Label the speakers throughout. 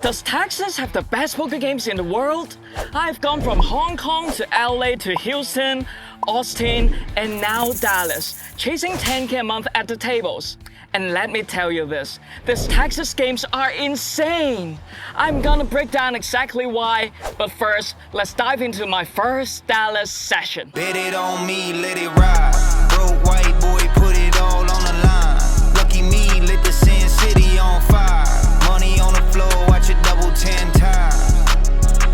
Speaker 1: Does Texas have the best poker games in the world? I've gone from Hong Kong to LA to Houston, Austin, and now Dallas, chasing 10K a month at the tables. And let me tell you this, these Texas games are insane. I'm gonna break down exactly why, but first, let's dive into my first Dallas session.
Speaker 2: Bet it on me, let it ride. Broke white boy, put it all on the line. Lucky me, lit the Sin City on fire. Money on the floor, watch it double 10 times.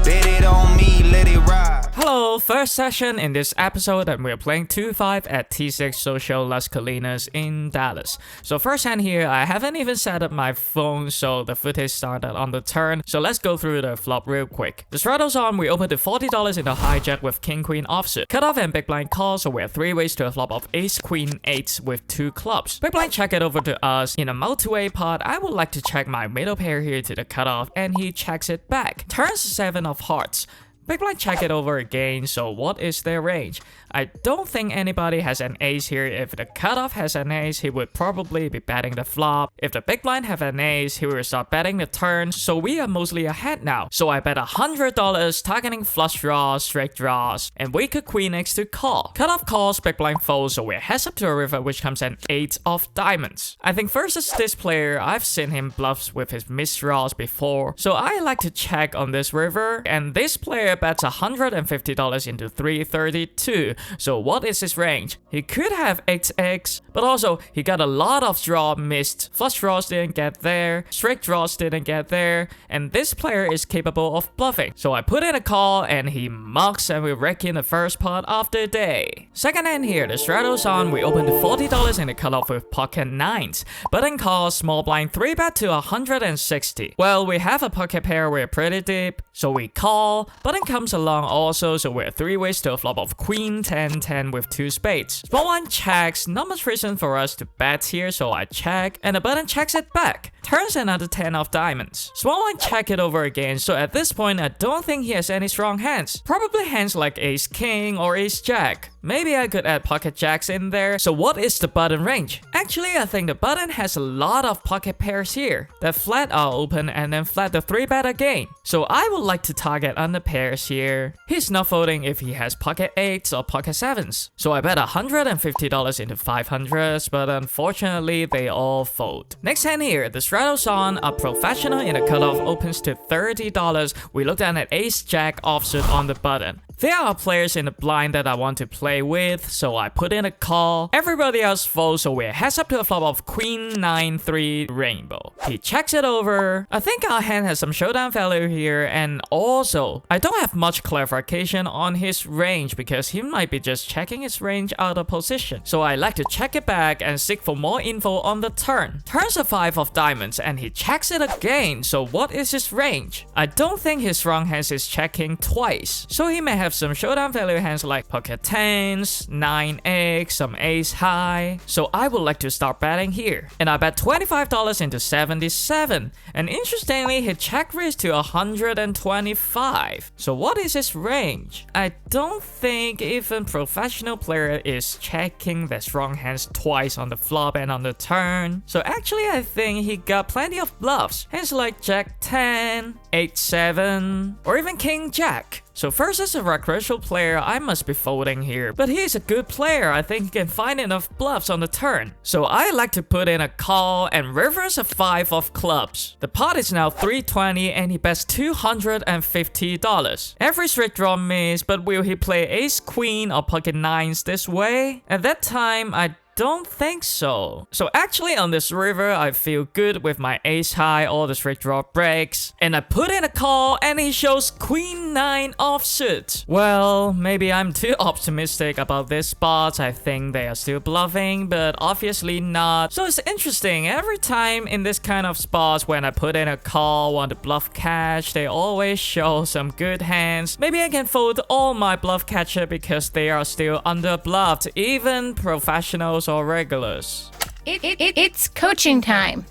Speaker 2: Bet it on me, let it ride.
Speaker 3: Hello, first session in this episode and we're playing 2-5 at T6 Social Las Colinas in Dallas. So first hand here, I haven't even set up my phone so the footage started on the turn. So let's go through the flop real quick. The straddle's on, we opened to $40 in the hijack with King Queen offsuit. Cutoff and big blind call, so we're 3 ways to a flop of Ace Queen 8 with 2 clubs. Big blind check it over to us. In a multi-way pot, I would like to check my middle pair here to the cutoff and he checks it back. Turns 7 of hearts. Big blind check it over again, so what is their range? I don't think anybody has an ace here. If the cutoff has an ace, he would probably be betting the flop. If the big blind have an ace, he will start betting the turn, so we are mostly ahead now. So I bet $100 targeting flush draws, straight draws, and we could queen X to call. Cutoff calls, big blind folds, so we're heads up to a river which comes an 8 of diamonds. I think versus this player, I've seen him bluffs with his missed draws before, so I like to check on this river, and this player bets $150 into 332. So what is his range? He could have 8x, but also he got a lot of draw missed. Flush draws didn't get there, straight draws didn't get there, and this player is capable of bluffing. So I put in a call and he mucks and we wreck in the first pot of the day. Second hand here, the straddle's on, we opened to $40 in the cutoff with pocket 9s. Button call, small blind 3 bet to 160. Well, we have a pocket pair, we're pretty deep, so we call. Button comes along also, so we're 3 ways to a flop of queen 10-10 with 2 spades. Small one checks, not much reason for us to bet here, so I check, and the button checks it back. Turns another 10 of diamonds. Small one check it over again, so at this point I don't think he has any strong hands. Probably hands like ace king or ace jack. Maybe I could add pocket jacks in there. So what is the button range? Actually, I think the button has a lot of pocket pairs here. The flat are open and then flat the 3 bet again. So I would like to target under pairs here. He's not folding if he has pocket 8s or pocket 7s. So I bet $150 into 500s, but unfortunately they all fold. Next hand here, the straddle's on, a professional in the cutoff opens to $30. We look down at ace jack offsuit on the button. There are players in the blind that I want to play with, so I put in a call. Everybody else folds, so we're heads up to a flop of queen 9-3 rainbow. He checks it over. I think our hand has some showdown value here, and also, I don't have much clarification on his range because he might be just checking his range out of position. So I like to check it back and seek for more info on the turn. Turns a 5 of diamonds and he checks it again, so what is his range? I don't think his strong hands is checking twice, so he may have some showdown value hands like pocket 10s, 9x, some ace high. So I would like to start betting here. And I bet $25 into 77. And interestingly, he check raised to 125. So what is his range? I don't think even professional player is checking the strong hands twice on the flop and on the turn. So actually I think he got plenty of bluffs. Hands like jack 10, 8-7, or even king jack. So versus a recreational player, I must be folding here. But he's a good player, I think he can find enough bluffs on the turn. So I like to put in a call and reverse a 5 of clubs. The pot is now 320 and he bets $250. Every straight draw miss, but will he play ace queen or pocket 9s this way? At that time, I don't think so. So actually on this river, I feel good with my ace high, all the straight draw breaks. And I put in a call and he shows queen 9 offsuit. Well, maybe I'm too optimistic about this spot. I think they are still bluffing, but obviously not. So it's interesting. Every time in this kind of spots when I put in a call, want to bluff catch, they always show some good hands. Maybe I can fold all my bluff catcher because they are still under bluffed, even professionals or regulars.
Speaker 4: It's coaching time.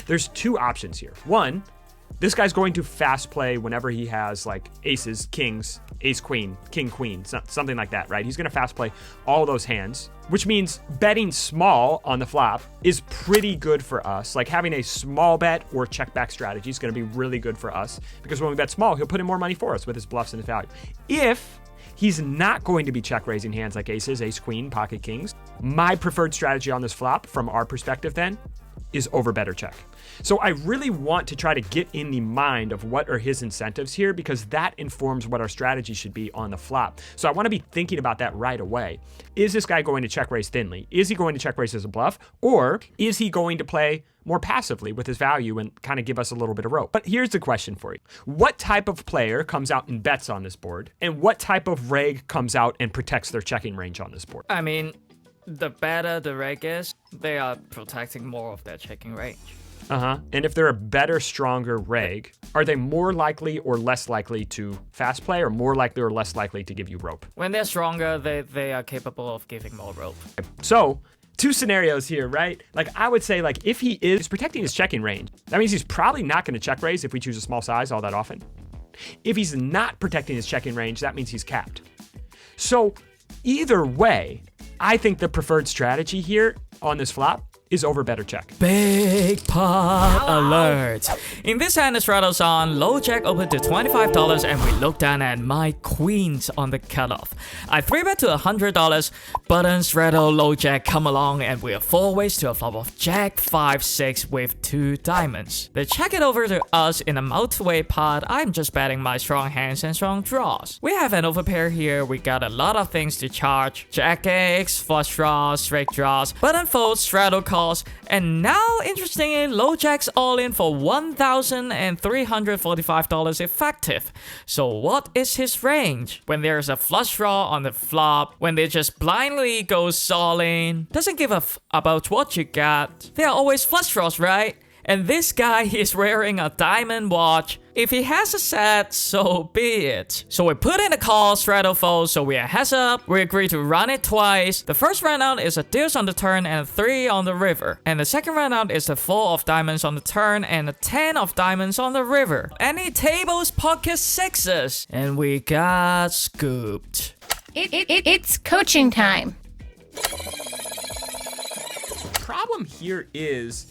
Speaker 5: There's 2 options here. One, this guy's going to fast play whenever he has like aces, kings, ace queen, king queen, something like that, right? He's going to fast play all those hands, which means betting small on the flop is pretty good for us. Like having a small bet or check back strategy is going to be really good for us, because when we bet small, he'll put in more money for us with his bluffs and his value. If he's not going to be check raising hands like aces, ace queen, pocket kings, my preferred strategy on this flop from our perspective then is over bet or check. So I really want to try to get in the mind of what are his incentives here, because that informs what our strategy should be on the flop. So I want to be thinking about that right away. Is this guy going to check raise thinly? Is he going to check raise as a bluff? Or is he going to play more passively with his value and kind of give us a little bit of rope? But here's the question for you. What type of player comes out and bets on this board? And what type of reg comes out and protects their checking range on this board?
Speaker 3: I mean, the better the reg is, they are protecting more of their checking range.
Speaker 5: And if they're a better, stronger reg, are they more likely or less likely to fast play, or more likely or less likely to give you rope?
Speaker 3: When they're stronger, they are capable of giving more rope.
Speaker 5: So, two scenarios here, right? Like I would say, like if he is protecting his checking range, that means he's probably not going to check raise if we choose a small size all that often. If he's not protecting his checking range, that means he's capped. So either way, I think the preferred strategy here on this flop is over bet or check.
Speaker 3: Big pot alert. In this hand, the straddle's on. Low jack opened to $25 and we look down at my queens on the cutoff. I 3-bet to $100. Button, straddle, low jack come along and we're 4 ways to a flop of jack 5-6 with 2 diamonds. They check it over to us in a multi-way pot. I'm just betting my strong hands and strong draws. We have an overpair here. We got a lot of things to charge. Jack X, flush draws, straight draws, button folds, straddle calls, and now, interestingly, low jack's all in for $1,345 effective. So what is his range? When there's a flush draw on the flop, when they just blindly go all in, doesn't give a f about what you got. They are always flush draws, right? And this guy is wearing a diamond watch. If he has a set, so be it. So we put in a call, straddle fold, so we are heads up. We agree to run it twice. The first run out is a deuce on the turn and a 3 on the river. And the second run out is a 4 of diamonds on the turn and a 10 of diamonds on the river. Any tables, pocket 6s. And we got scooped.
Speaker 4: It's coaching time.
Speaker 5: The problem here is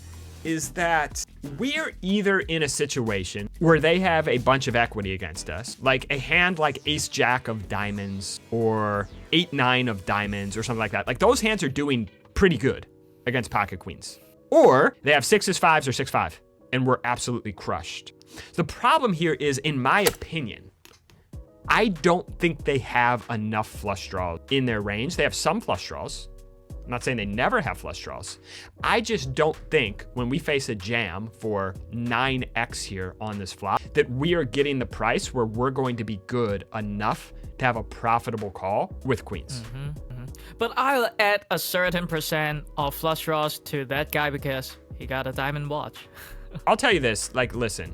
Speaker 5: that we're either in a situation where they have a bunch of equity against us, like a hand like ace jack of diamonds or 8-9 of diamonds or something like that. Like those hands are doing pretty good against pocket queens. Or they have 6s, 5s, or 6-5, and we're absolutely crushed. So the problem here is, in my opinion, I don't think they have enough flush draws in their range. They have some flush draws. I'm not saying they never have flush draws. I just don't think when we face a jam for 9x here on this flop that we are getting the price where we're going to be good enough to have a profitable call with queens.
Speaker 3: But I'll add a certain percent of flush draws to that guy because he got a diamond watch.
Speaker 5: I'll tell you this, like, listen,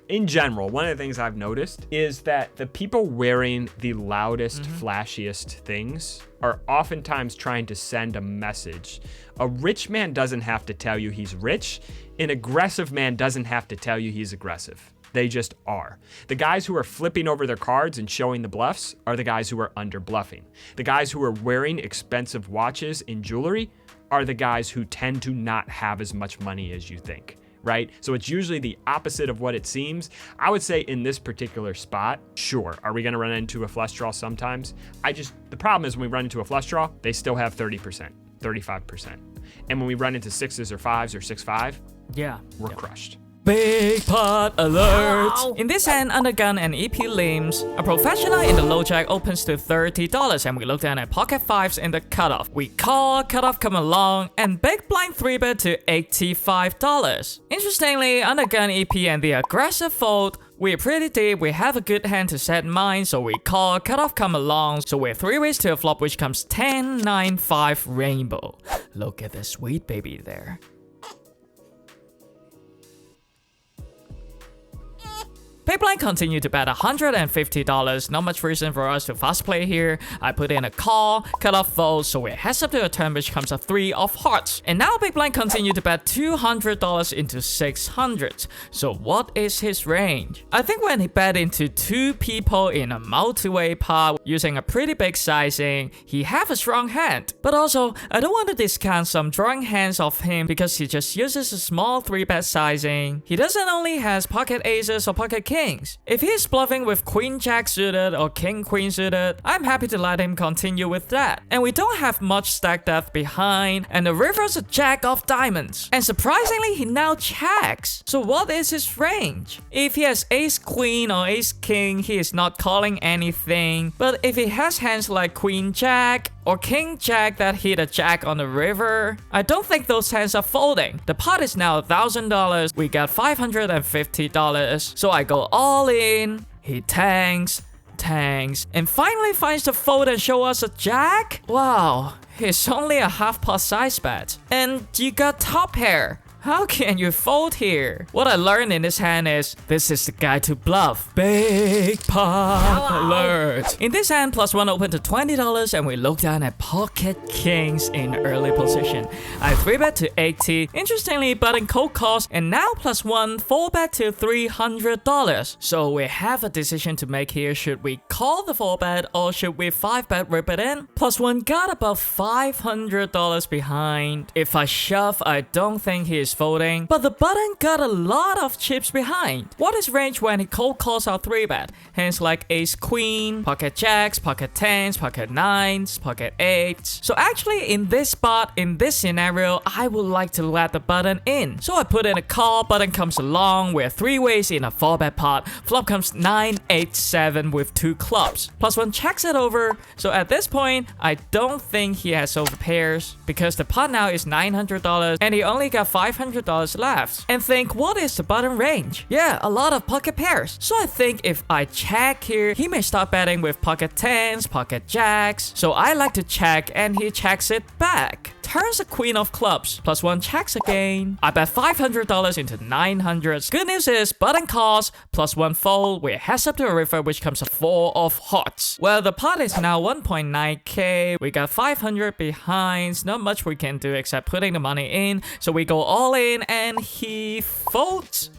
Speaker 5: in general, one of the things I've noticed is that the people wearing the loudest, flashiest things are oftentimes trying to send a message. A rich man doesn't have to tell you he's rich. An aggressive man doesn't have to tell you he's aggressive. They just are. The guys who are flipping over their cards and showing the bluffs are the guys who are under bluffing. The guys who are wearing expensive watches and jewelry are the guys who tend to not have as much money as you think. Right? So it's usually the opposite of what it seems. I would say in this particular spot, sure, are we going to run into a flush draw sometimes? The problem is when we run into a flush draw, they still have 30%, 35%. And when we run into 6s or 5s or 6-5, we're crushed.
Speaker 3: Big pot alert! In this hand, under gun and EP limps, a professional in the low jack opens to $30 and we look down at pocket 5s in the cutoff. We call, cutoff come along, and big blind 3-bet to $85. Interestingly, under gun EP and the aggressive fold, we're pretty deep, we have a good hand to set mine, so we call, cutoff come along, so we're 3 ways to a flop which comes 10, 9, 5 rainbow. Look at the sweet baby there. Big blind continued to bet $150. Not much reason for us to fast play here. I put in a call, cut off fold, so we're heads up to a turn which comes a 3 of hearts. And now big blind continued to bet $200 into 600. So what is his range? I think when he bet into 2 people in a multi-way pot using a pretty big sizing, he have a strong hand. But also, I don't want to discount some drawing hands of him because he just uses a small 3-bet sizing. He doesn't only has pocket aces or pocket kings. If he's bluffing with queen jack suited or king queen suited, I'm happy to let him continue with that. And we don't have much stack depth behind, and the river's a jack of diamonds. And surprisingly, he now checks. So what is his range? If he has ace queen or ace king, he is not calling anything. But if he has hands like queen jack or king jack that hit a jack on the river, I don't think those hands are folding. The pot is now $1,000. We got $550. So I go all in. He tanks, and finally finds the fold and show us a jack? Wow, it's only a half pot size bet. And you got top pair. How can you fold here? What I learned in this hand is, this is the guy to bluff. Big pot alert. In this hand, +1 opened to $20 and we look down at pocket kings in early position. I 3-bet to 80. Interestingly, button cold calls and now +1 4-bet to $300. So we have a decision to make here. Should we call the 4-bet or should we 5-bet rip it in? +1 got about $500 behind. If I shove, I don't think he is folding, but the button got a lot of chips behind. What is range when he cold calls our 3-bet? Hands like ace queen, pocket jacks, pocket 10s, pocket 9s, pocket 8s. So actually in this spot, in this scenario, I would like to let the button in. So I put in a call, button comes along, we're 3 ways in a 4-bet pot. Flop comes 9, 8, 7 with 2 clubs. +1 checks it over. So at this point, I don't think he has over pairs because the pot now is $900 and he only got $500 left. And think, what is the button range? Yeah, a lot of pocket pairs. So I think if I check here, he may start betting with pocket 10s, pocket jacks. So I like to check and he checks it back. Turns a queen of clubs. +1 checks again. I bet $500 into 900. Good news is button calls, +1 fold. We're heads up to a river which comes a 4 of hearts. Well, the pot is now 1.9k. We got 500 behind. Not much we can do except putting the money in. So we go all in and he folds.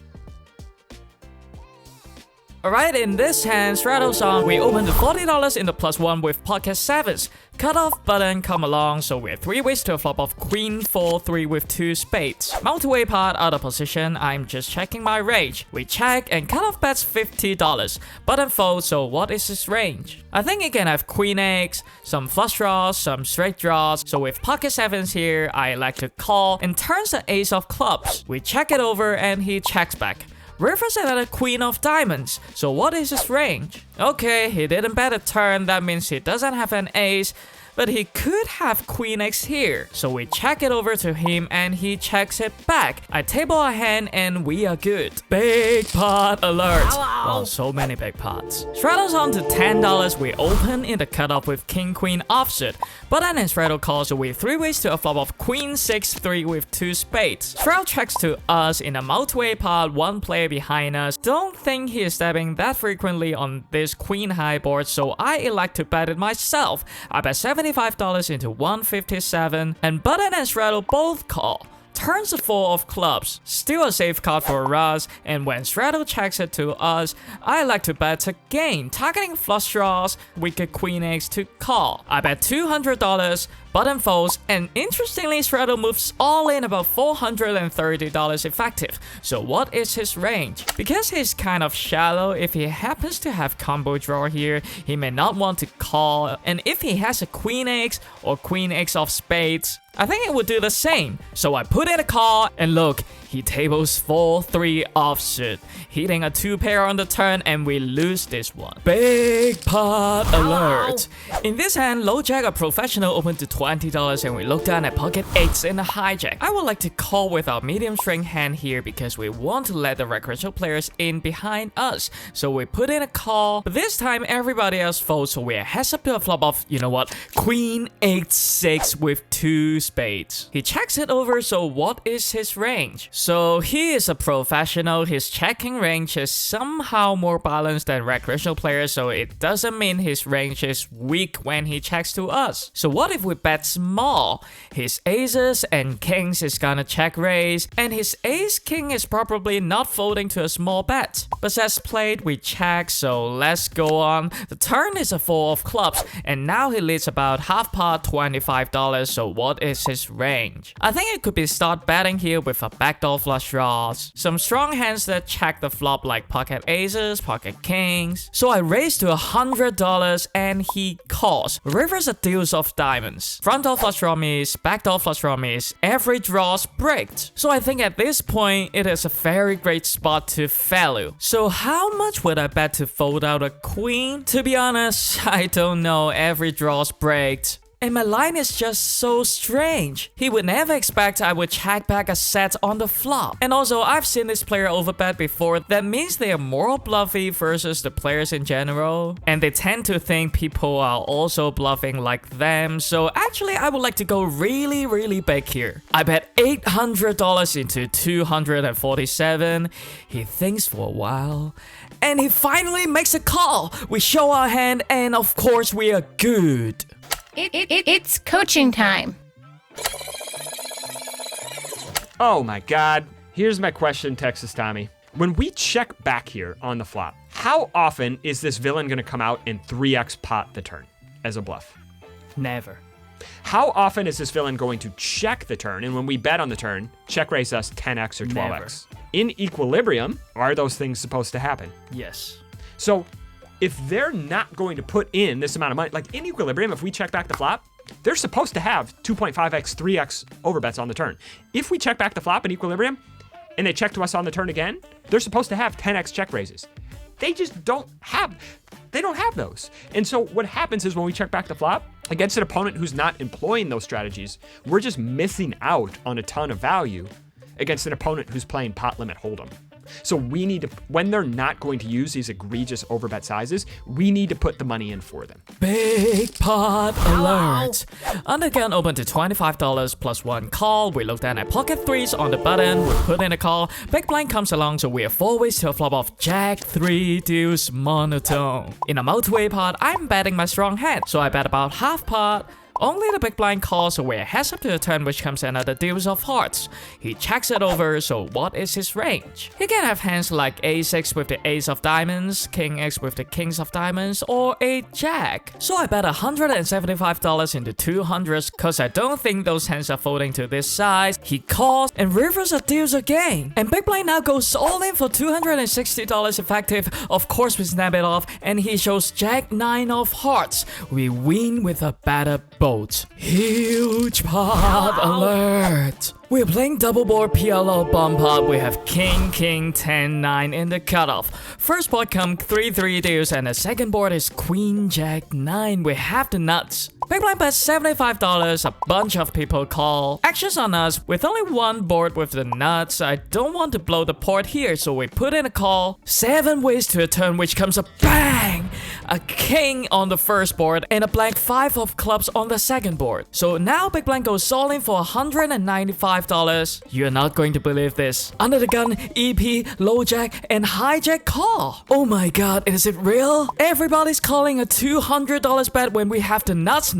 Speaker 3: Alright, in this hand, straddles on, we open to $40 in the +1 with pocket 7s. Cutoff button come along, so we're 3 ways to a flop of queen 4-3 with 2 spades. Multi-way pot out of position, I'm just checking my range. We check and cutoff bets $50. Button folds, so what is his range? I think he can have queen X, some flush draws, some straight draws. So with pocket 7s here, I like to call and turns the ace of clubs. We check it over and he checks back. River's another queen of diamonds, so what is his range? Okay, he didn't bet a turn, that means he doesn't have an ace, but he could have queen X here. So we check it over to him and he checks it back. I table a hand and we are good. Big pot alert. Wow, so many big pots. Straddles on to $10. We open in the cutoff with king queen offsuit. Button and straddle calls, so we 3 ways to a flop of queen 6-3 with 2 spades. Straddle checks to us in a multi-way pot, 1 player behind us. Don't think he is stepping that frequently on this queen high board, so I elect to bet it myself. I bet $75 into 157, and button and straddle both call. Turns the 4 of clubs, still a safe card for us, and when straddle checks it to us, I like to bet again, targeting flush draws, wicked queen X to call. I bet $200, button folds, and interestingly straddle moves all in about $430 effective. So what is his range? Because he's kind of shallow, if he happens to have combo draw here, he may not want to call, and if he has a queen X or queen X of spades, I think it would do the same. So I put in a call, and look, he tables 4-3 offsuit, hitting a 2 pair on the turn, and we lose this one. Big pot alert. In this hand, low jack a professional opened to $20 and we look down at pocket 8s in a hijack. I would like to call with our medium string hand here because we want to let the recreational players in behind us. So we put in a call, but this time everybody else folds, so we're heads up to a flop of, you know what, queen 8-6 with 2 spades. He checks it over, so what is his range? So he is a professional, his checking range is somehow more balanced than recreational players, so it doesn't mean his range is weak when he checks to us. So what if we bet small? His aces and kings is gonna check raise, and his ace king is probably not folding to a small bet. But as played, we check, so let's go on. The turn is a 4 of clubs, and now he leads about half pot, $25, so what is his range? I think it could be start betting here with a backdoor flush draws. Some strong hands that check the flop like pocket aces, pocket kings. So I raise to $100 and he calls. Rivers a deuce of diamonds. Front door flush draw miss, backdoor flush draw miss, every draw's bricked. So I think at this point it is a very great spot to value. So how much would I bet to fold out a queen? To be honest, I don't know, every draw's bricked. And my line is just so strange. He would never expect I would check back a set on the flop. And also, I've seen this player overbet before. That means they are more bluffy versus the players in general. And they tend to think people are also bluffing like them. So actually, I would like to go really big here. I bet $800 into 247. He thinks for a while. And he finally makes a call. We show our hand and of course we are good.
Speaker 4: It's coaching time.
Speaker 5: Oh my god. Here's my question, Texas Tommy. When we check back here on the flop, how often is this villain going to come out and 3x pot the turn as a bluff?
Speaker 1: Never.
Speaker 5: How often is this villain going to check the turn, and when we bet on the turn, check raise us 10x or 12x?
Speaker 1: Never.
Speaker 5: In equilibrium, are those things supposed to happen?
Speaker 1: Yes.
Speaker 5: So if they're not going to put in this amount of money, like in equilibrium, if we check back the flop, they're supposed to have 2.5x, 3x overbets on the turn. If we check back the flop in equilibrium and they check to us on the turn again, they're supposed to have 10x check raises. They just don't have those. And so what happens is when we check back the flop against an opponent who's not employing those strategies, we're just missing out on a ton of value against an opponent who's playing pot limit hold'em. So we need to, when they're not going to use these egregious overbet sizes, we need to put the money in for them.
Speaker 3: Big pot alert. Undergun open to $25 plus 1 call. We look down at pocket threes on the button. We put in a call. Big blind comes along, so we are 4 ways to a flop of Jack 3 deuce monotone. In a multi-way pot, I'm betting my strong hand, so I bet about half pot. Only the big blind calls, so we're heads up to the turn, which comes another deuce of hearts. He checks it over, so what is his range? He can have hands like a6 with the ace of diamonds, king x with the kings of diamonds, or a jack. So I bet $175 into 200s, cause I don't think those hands are folding to this size. He calls and rivers a deuce again. And big blind now goes all in for $260 effective. Of course we snap it off, and he shows jack 9 of hearts. We win with a better boat. Huge pot alert. We're playing double board PLO bomb pot. We have king, king, 10, 9 in the cutoff. First board come 3 deuce, and the second board is queen, jack, 9. We have the nuts. Big blind bets $75. A bunch of people call. Actions on us with only 1 board with the nuts. I don't want to blow the port here, so we put in a call. 7 ways to a turn, which comes a bang! A king on the first board and a blank 5 of clubs on the second board. So now big blind goes all in for $195. You're not going to believe this. Under the gun, EP, low jack, and hijack call. Oh my god, is it real? Everybody's calling a $200 bet when we have the nuts.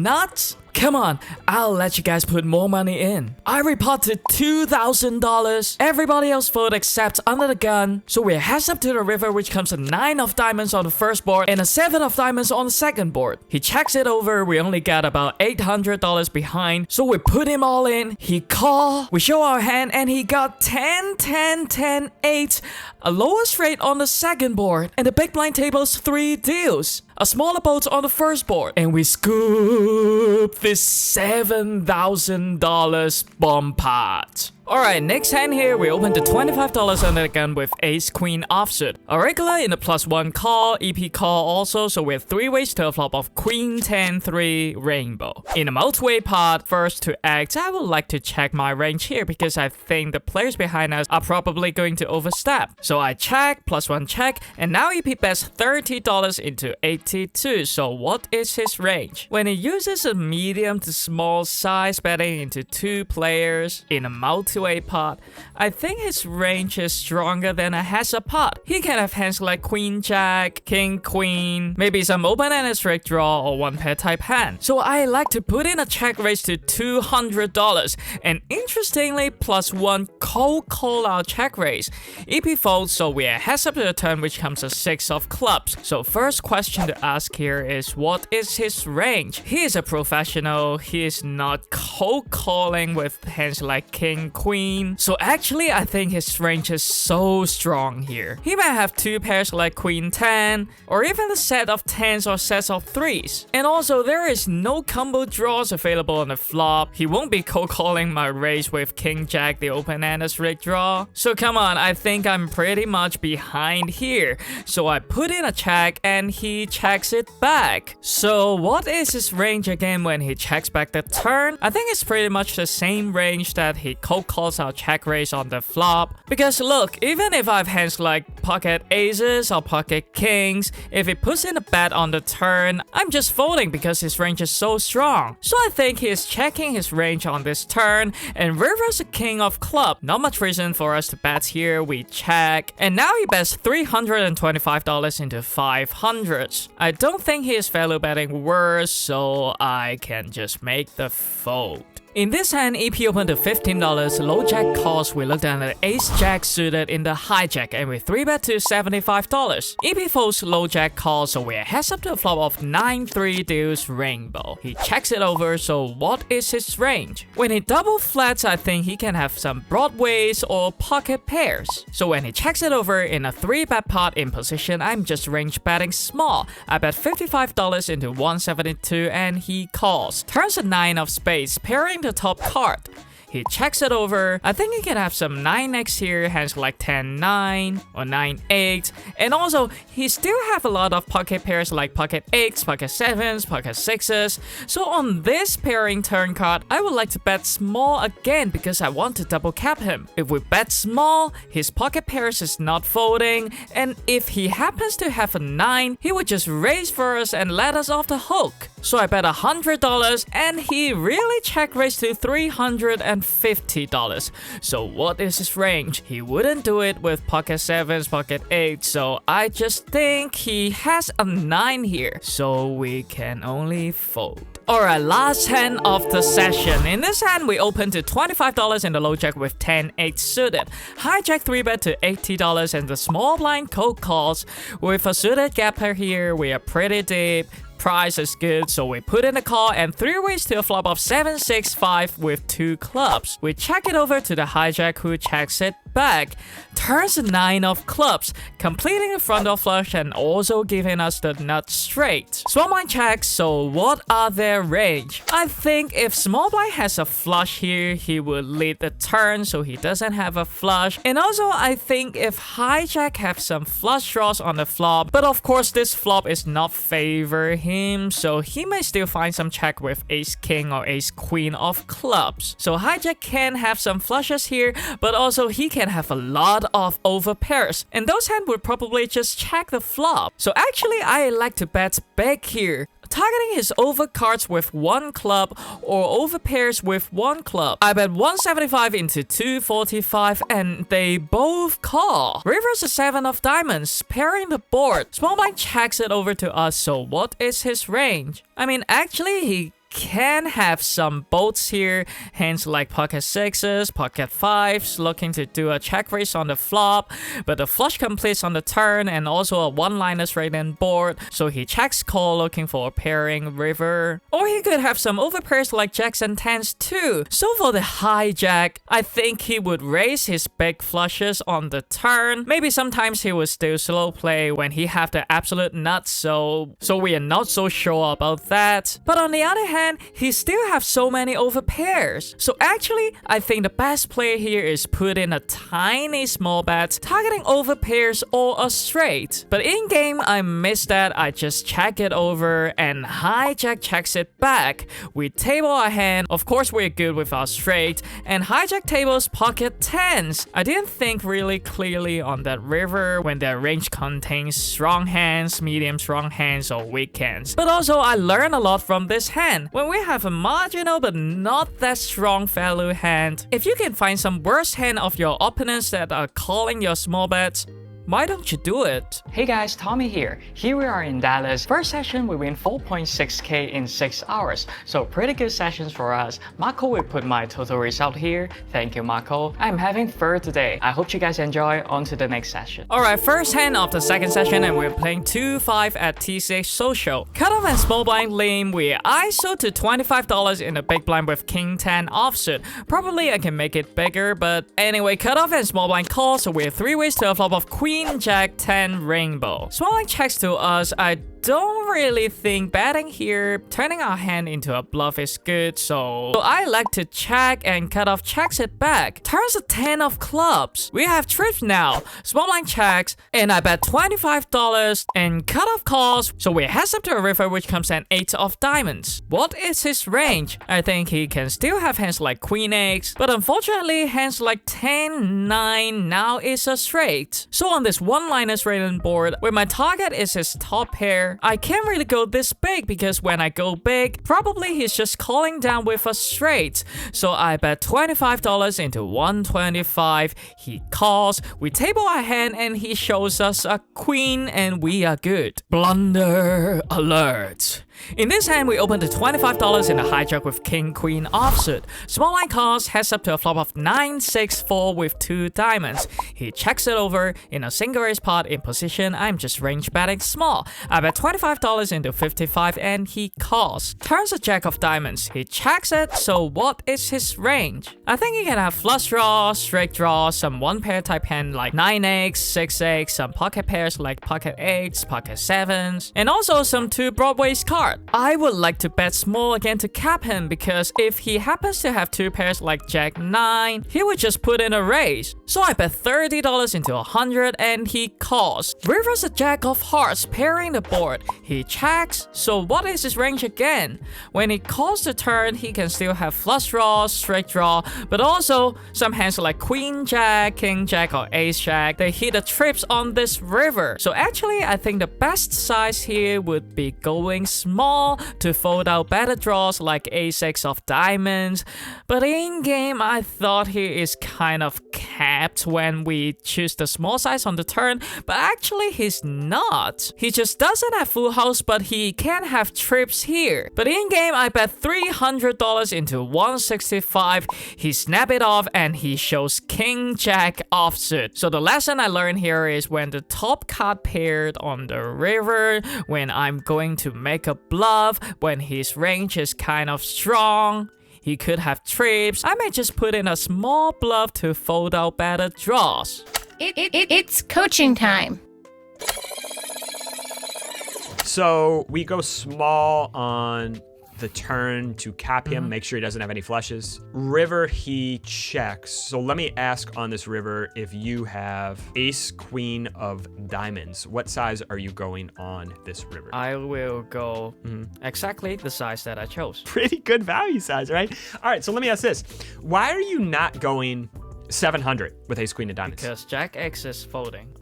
Speaker 3: Come on, I'll let you guys put more money in. I reported $2,000. Everybody else voted except under the gun. So we're heads up to the river, which comes a 9 of diamonds on the first board and a 7 of diamonds on the second board. He checks it over. We only got about $800 behind. So we put him all in. He call. We show our hand and he got 10, 10, 10, 8. A lowest rate on the second board. And the big blind table's 3 deals. A smaller boat on the first board. And we scoop this $7,000 bomb pot. Alright, next hand here, we open to $25 under the gun with ace queen offsuit. A regular in the +1 call, EP call also, so we have 3 ways to a flop of queen 10 3 rainbow. In a multi-way pot, first to act, I would like to check my range here because I think the players behind us are probably going to overstep. So I check, +1 check, and now EP bets $30 into 82. So what is his range? When he uses a medium to small size betting into 2 players in a multi to a pot, I think his range is stronger than a heads up pot. He can have hands like Queen Jack, King Queen, maybe some open-ended straight draw or one pair type hand. So I like to put in a check raise to $200 and interestingly +1 cold call our check raise. EP folds, so we are heads up to the turn, which comes a 6 of clubs. So first question to ask here is, what is his range? He is a professional. He is not cold calling with hands like King Queen. So actually I think his range is so strong here. He might have 2 pairs like Queen 10 or even a set of 10s or sets of 3s. And also there is no combo draws available on the flop. He won't be cold calling my raise with King Jack, the open-ended straight draw. So come on, I think I'm pretty much behind here. So I put in a check and he checks it back. So what is his range again when he checks back the turn? I think it's pretty much the same range that he cold calls our check raise on the flop. Because look, even if I have hands like pocket aces or pocket kings, if he puts in a bet on the turn, I'm just folding because his range is so strong. So I think he is checking his range on this turn and river's a king of club. Not much reason for us to bet here. We check and now he bets $325 into 500s. I don't think he is value betting worse, so I can just make the fold. In this hand, EP opened to $15, low jack calls, we looked at the ace jack suited in the hijack and we 3-bet to $75. EP folds, low jack calls, so we're heads up to a flop of 9-3 deuce rainbow. He checks it over, so what is his range? When he double flats, I think he can have some broadways or pocket pairs. So when he checks it over in a 3-bet pot in position, I'm just range betting small. I bet $55 into 172 and he calls. Turns a 9 of spades, pairing the top card. He checks it over. I think he can have some 9x here, hands like 10-9 or 9-8. And also, he still have a lot of pocket pairs like pocket 8s, pocket 7s, pocket 6s. So on this pairing turn card, I would like to bet small again because I want to double cap him. If we bet small, his pocket pairs is not folding. And if he happens to have a 9, he would just raise for us and let us off the hook. So I bet $100 and he really check raised to $350. So what is his range? He wouldn't do it with pocket 7s, pocket 8s, so I just think he has a 9 here. So we can only fold. Alright, last hand of the session. In this hand, we open to $25 in the low jack with 10-8 suited. Hijack 3-bet to $80 and the small blind cold calls. With a suited gap pair here, we are pretty deep. Price is good, so we put in a call and 3 ways to a flop of 7-6-5 with 2 clubs. We check it over to the hijack who checks it back. Turns a 9 of clubs, completing the front door flush and also giving us the nut straight. Small blind checks, so what are their range? I think if small blind has a flush here, he would lead the turn, so he doesn't have a flush. And also, I think if hijack have some flush draws on the flop, but of course this flop is not favor him, so he may still find some check with ace king or ace queen of clubs. So hijack can have some flushes here, but also he can have a lot of over pairs, and those hands would probably just check the flop. So actually I like to bet big here, targeting his over cards with 1 club or over pairs with 1 club. I bet 175 into 245 and they both call. River's a 7 of diamonds, pairing the board. Small blind checks it over to us, so what is his range? I mean, actually he can have some bolts here, hands like pocket 6s, pocket 5s, looking to do a check raise on the flop, but the flush completes on the turn and also a one-liner straight in board, so he checks call looking for a pairing river. Or he could have some overpairs like jacks and 10s too. So for the hijack, I think he would raise his big flushes on the turn. Maybe sometimes he would still slow play when he have the absolute nuts, so we are not so sure about that. But on the other hand, he still have so many over pairs. So actually, I think the best play here is put in a tiny small bet, targeting over pairs or a straight. But in game, I missed that. I just check it over and hijack checks it back. We table our hand. Of course, we're good with our straight. And hijack tables pocket 10s. I didn't think really clearly on that river when their range contains strong hands, medium strong hands, or weak hands. But also, I learned a lot from this hand. when we have a marginal but not that strong value hand. If you can find some worse hand of your opponents that are calling your small bets, why don't you do it?
Speaker 1: Hey guys, Tommy here. Here we are in Dallas. First session, we win 4.6k in 6 hours. So pretty good sessions for us. Marco will put my total result here. Thank you, Marco. I'm having third today. I hope you guys enjoy. On to the next session.
Speaker 3: Alright, first hand of the second session and we're playing 2-5 at T6 Social. Cutoff and small blind limp, we ISO to $25 in the big blind with King 10 offsuit. Probably I can make it bigger, but anyway, cutoff and small blind call, so we're 3 ways to a flop of Queen Jack 10 rainbow. Small blind checks to us. I don't really think betting here, turning our hand into a bluff is good, so I like to check and cutoff checks it back. Turns a 10 of clubs. We have trips now. Small blind checks, and I bet $25 and cutoff calls, so we heads up to a river which comes an 8 of diamonds. What is his range? I think he can still have hands like Queen X, but unfortunately hands like 10, 9 now is a straight. So on this one-liners rating board, where my target is his top pair, I can't really go this big because when I go big, probably he's just calling down with a straight. So I bet $25 into 125. He calls, we table our hand and he shows us a queen and we are good. Blunder alert. In this hand, we open to $25 in the hijack with King Queen offsuit. Small line calls, heads up to a flop of 9-6-4 with 2 diamonds. He checks it over in a single raise pot in position. I'm just range betting small. I bet $25 into 55 and he calls. Turns a jack of diamonds. He checks it, so what is his range? I think he can have flush draw, straight draw, some one pair type hand like 9x, 6x, some pocket pairs like pocket 8s, pocket 7s, and also some 2 broadways cards. I would like to bet small again to cap him because if he happens to have 2 pairs like Jack 9, he would just put in a raise. So I bet $30 into 100 and he calls. River's a Jack of hearts pairing the board. He checks, so what is his range again? When he calls the turn, he can still have flush draw, straight draw, but also some hands like Queen Jack, King Jack, or Ace Jack. They hit the trips on this river. So actually, I think the best size here would be going small to fold out better draws like A6 of diamonds, but in game I thought he is kind of capped when we choose the small size on the turn, but actually he's not. He just doesn't have full house, but he can have trips here. But in game I bet $300 into 165. He snap it off and he shows King Jack offsuit. So the lesson I learned here is when the top card paired on the river, when I'm going to make a bluff, when his range is kind of strong, he could have trips. I may just put in a small bluff to fold out better draws.
Speaker 4: It's coaching time.
Speaker 5: So we go small on the turn to cap him, make sure he doesn't have any flushes. River, he checks. So let me ask on this river, if you have ace queen of diamonds, what size are you going on this river?
Speaker 3: I will go exactly the size that I chose.
Speaker 5: Pretty good value size, right? All right, so let me ask this. Why are you not going 700 with ace queen of diamonds?
Speaker 3: Because Jack X is folding.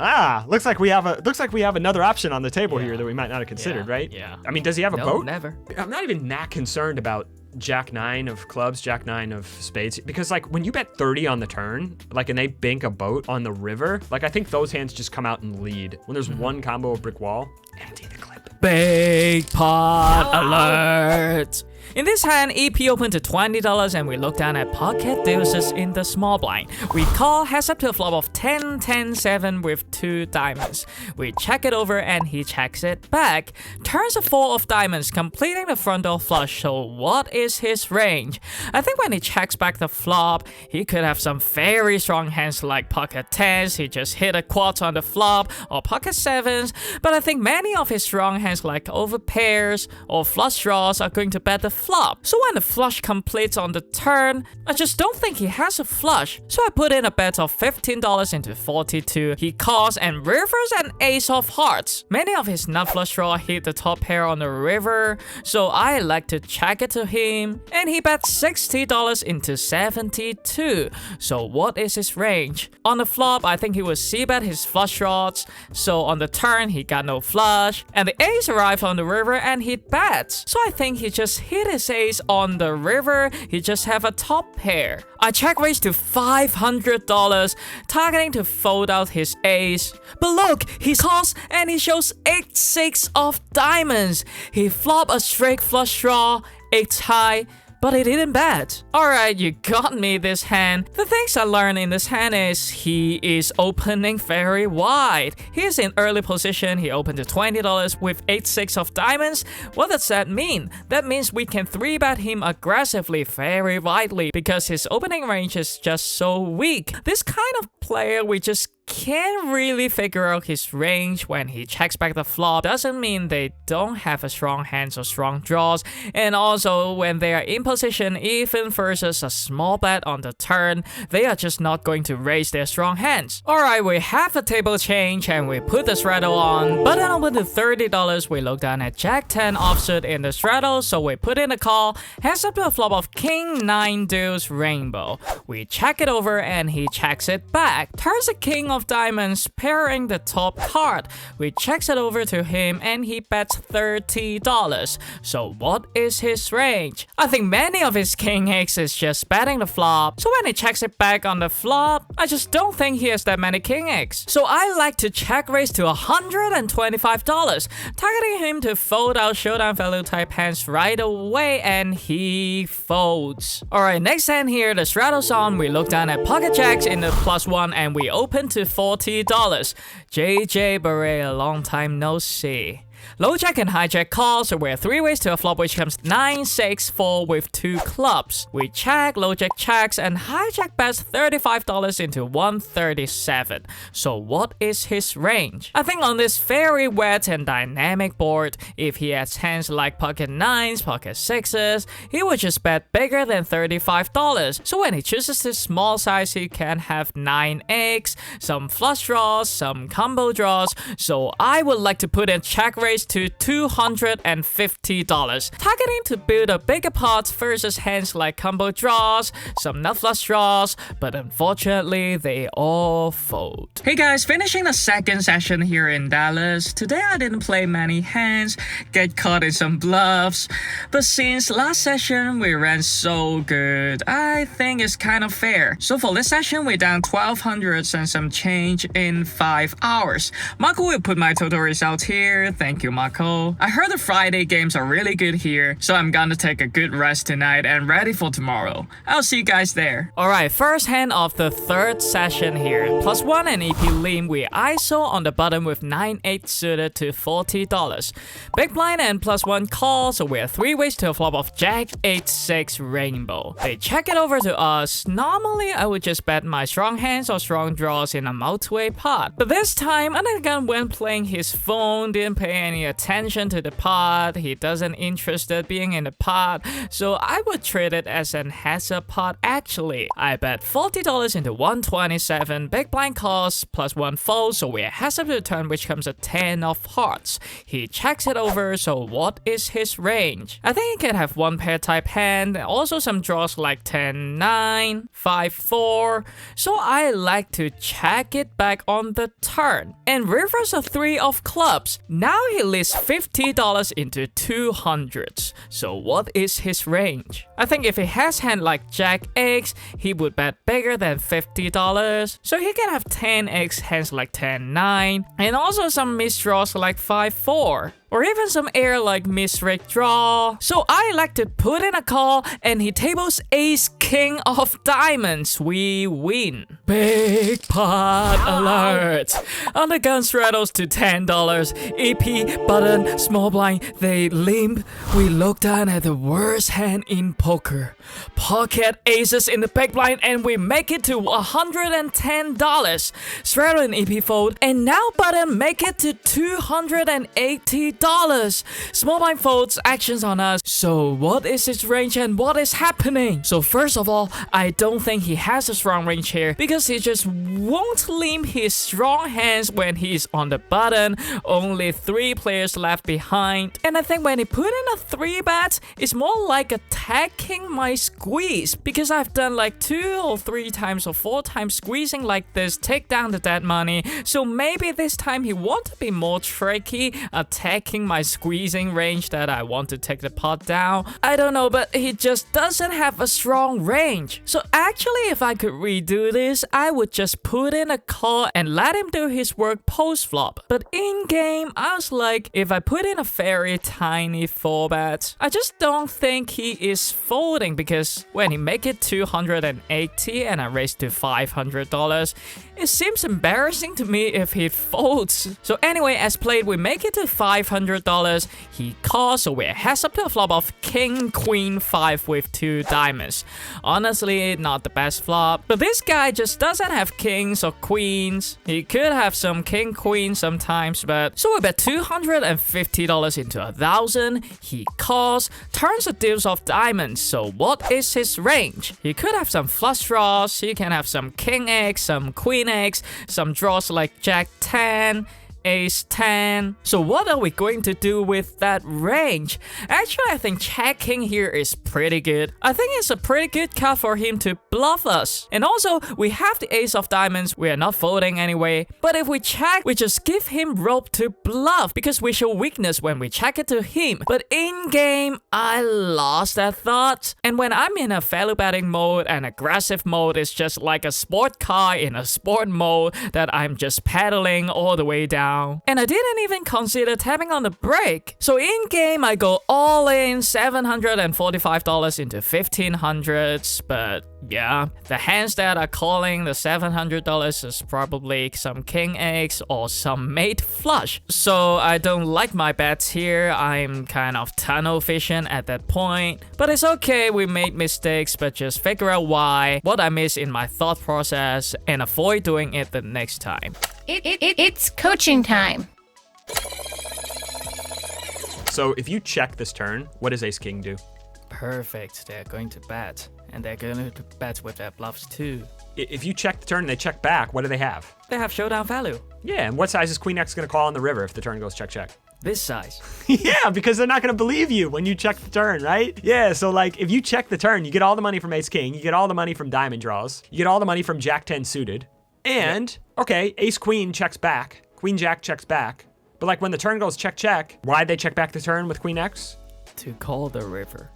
Speaker 5: Looks like we have another option on the table here that we might not have considered, right?
Speaker 3: Yeah.
Speaker 5: I mean, does he have a boat?
Speaker 3: Never.
Speaker 5: I'm not even that concerned about Jack 9 of clubs, Jack 9 of spades, because like when you bet 30 on the turn, like, and they bank a boat on the river, like I think those hands just come out and lead. When there's one combo of brick wall, empty the clip.
Speaker 3: Big pot alert! In this hand, EP opened to $20 and we look down at pocket deuces in the small blind. We call, heads up to a flop of 10, 10, 7 with 2 diamonds. We check it over and he checks it back. Turns a 4 of diamonds, completing the front door flush, so what is his range? I think when he checks back the flop, he could have some very strong hands like pocket 10s, he just hit a quad on the flop, or pocket 7s, but I think many of his strong hands like over pairs or flush draws are going to bet the flop. So when the flush completes on the turn, I just don't think he has a flush. So I put in a bet of $15 into 42. He calls and rivers an ace of hearts. Many of his nut flush draw hit the top pair on the river, so I like to check it to him. And he bet $60 into 72. So what is his range? On the flop, I think he will c-bet his flush draws. So on the turn, he got no flush. And the ace arrived on the river and he bets. So I think he just hit his ace on the river, he just have a top pair. I check raise to $500, targeting to fold out his ace. But look, he calls and he shows 8-6 of diamonds. He flop a straight flush draw, 8 high, but he didn't bet. Alright, you got me this hand. The things I learned in this hand is he is opening very wide. He's in early position. He opened to $20 with 8-6 of diamonds. What does that mean? That means we can 3-bet him aggressively very widely because his opening range is just so weak. This kind of player we just can't really figure out his range when he checks back the flop. Doesn't mean they don't have a strong hands or strong draws. And also when they are in position, even versus a small bet on the turn, they are just not going to raise their strong hands. Alright, we have a table change and we put the straddle on. But then over to $30, we look down at Jack 10 offsuit in the straddle, so we put in a call. Heads up to a flop of King 9 deuce rainbow. We check it over and he checks it back. Turns a king of diamonds, pairing the top card. We checks it over to him and he bets $30. So what is his range? I think many of his king X is just betting the flop. So when he checks it back on the flop, I just don't think he has that many king X. So I like to check raise to $125, targeting him to fold out showdown value type hands right away, and he folds. Alright, next hand here, the straddle's on. We look down at pocket jacks in the +1 and we open to $40. JJ Beret, a long time no see. Low jack and hijack call, so we're 3 ways to a flop which comes 9-6-4 with 2 clubs. We check, low jack checks, and hijack bets $35 into 137. So what is his range? I think on this very wet and dynamic board, if he has hands like pocket 9s, pocket 6s, he would just bet bigger than $35. So when he chooses this small size, he can have 9x, some flush draws, some combo draws. So I would like to put in check raise to $250, targeting to build a bigger pot versus hands like combo draws, some nut flush draws, but unfortunately they all fold.
Speaker 1: Hey guys, finishing the second session here in Dallas. Today I didn't play many hands, get caught in some bluffs, but since last session we ran so good, I think it's kind of fair. So for this session we're down 1200 and some change in 5 hours. Marco will put my total result here. Thank you, Marco. I heard the Friday games are really good here, so I'm gonna take a good rest tonight and ready for tomorrow. I'll see you guys there.
Speaker 3: Alright, first hand of the third session here. +1 and EP Limp, we ISO on the button with 9-8 suited to $40. Big blind and +1 call, so we're 3 ways to a flop of Jack 8-6 rainbow. They check it over to us. Normally, I would just bet my strong hands or strong draws in a multi-way pot. But this time, Undergun when playing his phone, didn't pay any attention to the pot. He doesn't interested being in the pot, so I would treat it as an heads up pot actually. I bet $40 into 127, big blind calls, +1 fold, so we're heads up to the turn which comes a 10 of hearts. He checks it over, so what is his range? I think he can have one pair type hand, also some draws like 10-9, 5-4, so I like to check it back on the turn. And reverse a 3 of clubs. Now he lists $50 into 200s. So what is his range? I think if he has hand like Jack X, he would bet bigger than $50. So he can have 10x hands like 10-9, and also some misdraws like 5-4. Or even some air like misread draw. So I like to put in a call and he tables ace king of diamonds. We win. Big pot alert. Undergun straddles to $10. EP button small blind. They limp. We look down at the worst hand in poker. Pocket aces in the big blind and we make it to $110. Straddle and EP fold, and now button make it to $280. Small blind folds actions on us. So what is his range and what is happening? So first of all, I don't think he has a strong range here because he just won't limp his strong hands when he's on the button. Only 3 players left behind. And I think when he put in a 3-bet, it's more like attacking my squeeze, because I've done like 2 or 3 times or 4 times squeezing like this, take down the dead money. So maybe this time he want to be more tricky, attacking checking my squeezing range that I want to take the pot down? I don't know, but he just doesn't have a strong range. So actually, if I could redo this, I would just put in a call and let him do his work post-flop. But in-game, I was like, if I put in a very tiny 4-bet, I just don't think he is folding, because when he make it 280 and I raise to $500, it seems embarrassing to me if he folds. So anyway, as played, we make it to $500. He calls, so we're heads up to a flop of King, Queen, 5 with 2 diamonds. Honestly, not the best flop, but this guy just doesn't have kings or queens. He could have some king, queen sometimes, but so we bet $250 into 1,000. He calls, turns the deuce of diamonds. So what is his range? He could have some flush draws. He can have some king X, some queen X, some draws like Jack 10, Ace 10. So what are we going to do with that range? Actually, I think checking here is pretty good. I think it's a pretty good card for him to bluff us. And also, we have the ace of diamonds. We are not folding anyway. But if we check, we just give him rope to bluff, because we show weakness when we check it to him. But in game, I lost that thought. And when I'm in a value betting mode and aggressive mode, it's just like a sport car in a sport mode that I'm just pedaling all the way down. And I didn't even consider tapping on the brake. So in game, I go all in $745 into 1500s. But yeah, the hands that are calling the $700 is probably some king X or some mate flush. So I don't like my bets here. I'm kind of tunnel vision at that point. But it's okay, we made mistakes, but just figure out why, what I missed in my thought process, and avoid doing it the next time.
Speaker 4: It's coaching time.
Speaker 5: So if you check this turn, what does ace king do?
Speaker 3: Perfect, they're going to bet. And they're going to bet with their bluffs too.
Speaker 5: If you check the turn and they check back, what do they have?
Speaker 3: They have showdown value.
Speaker 5: Yeah, and what size is queen X going to call on the river if the turn goes check, check?
Speaker 3: This size.
Speaker 5: Yeah, because they're not going to believe you when you check the turn, right? Yeah, so like if you check the turn, you get all the money from ace king, you get all the money from diamond draws, you get all the money from jack 10 suited, and, okay, ace queen checks back, queen jack checks back, but like when the turn goes check, check, why'd they check back the turn with queen X?
Speaker 3: To call the river.